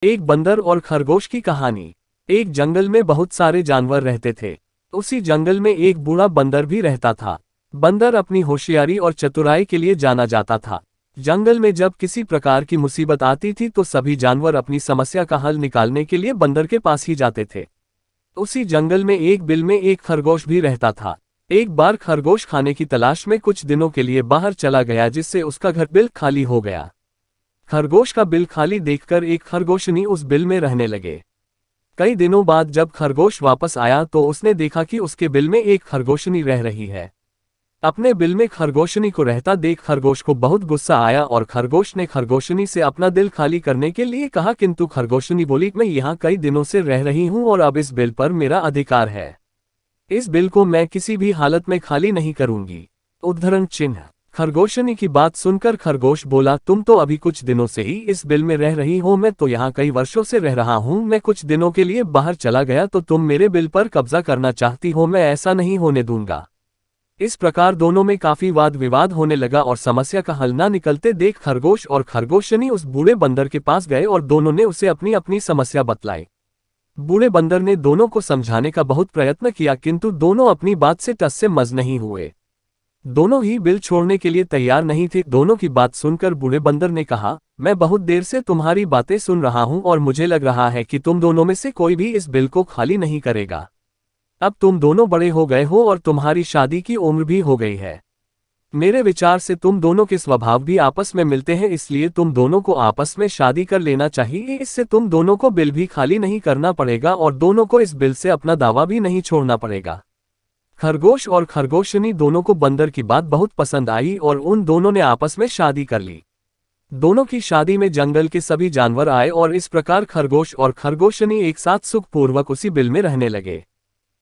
एक बंदर और खरगोश की कहानी। एक जंगल में बहुत सारे जानवर रहते थे। उसी जंगल में एक बूढ़ा बंदर भी रहता था। बंदर अपनी होशियारी और चतुराई के लिए जाना जाता था। जंगल में जब किसी प्रकार की मुसीबत आती थी तो सभी जानवर अपनी समस्या का हल निकालने के लिए बंदर के पास ही जाते थे। उसी जंगल में एक बिल में एक खरगोश भी रहता था। एक बार खरगोश खाने की तलाश में कुछ दिनों के लिए बाहर चला गया, जिससे उसका घर बिल खाली हो गया। खरगोश का बिल खाली देखकर एक खरगोशनी उस बिल में रहने लगे। कई दिनों बाद जब खरगोश वापस आया तो उसने देखा कि उसके बिल में एक खरगोशनी रह रही है। अपने बिल में खरगोशनी को रहता देख खरगोश को बहुत गुस्सा आया और खरगोश ने खरगोशनी से अपना दिल खाली करने के लिए कहा, किंतु खरगोशनी बोली, मैं यहाँ कई दिनों से रह रही हूँ और अब इस बिल पर मेरा अधिकार है। इस बिल को मैं किसी भी हालत में खाली नहीं करूंगी। उद्धरण चिन्ह। खरगोशनी की बात सुनकर खरगोश बोला, तुम तो अभी कुछ दिनों से ही इस बिल में रह रही हो, मैं तो यहाँ कई वर्षों से रह रहा हूँ। मैं कुछ दिनों के लिए बाहर चला गया तो तुम मेरे बिल पर कब्जा करना चाहती हो, मैं ऐसा नहीं होने दूंगा। इस प्रकार दोनों में काफी वाद विवाद होने लगा और समस्या का हल न निकलते देख खरगोश और खरगोशनी उस बूढ़े बंदर के पास गए और दोनों ने उसे अपनी अपनी समस्या बतलाई। बूढ़े बंदर ने दोनों को समझाने का बहुत प्रयत्न किया, किंतु दोनों अपनी बात से टस से मज नहीं हुए। दोनों ही बिल छोड़ने के लिए तैयार नहीं थे। दोनों की बात सुनकर बूढ़े बंदर ने कहा, मैं बहुत देर से तुम्हारी बातें सुन रहा हूं और मुझे लग रहा है कि तुम दोनों में से कोई भी इस बिल को खाली नहीं करेगा। अब तुम दोनों बड़े हो गए हो और तुम्हारी शादी की उम्र भी हो गई है। मेरे विचार से तुम दोनों के स्वभाव भी आपस में मिलते हैं, इसलिए तुम दोनों को आपस में शादी कर लेना चाहिए। इससे तुम दोनों को बिल भी खाली नहीं करना पड़ेगा और दोनों को इस बिल से अपना दावा भी नहीं छोड़ना पड़ेगा। खरगोश और खरगोशनी दोनों को बंदर की बात बहुत पसंद आई और उन दोनों ने आपस में शादी कर ली। दोनों की शादी में जंगल के सभी जानवर आए और इस प्रकार खरगोश और खरगोशनी एक साथ सुखपूर्वक उसी बिल में रहने लगे।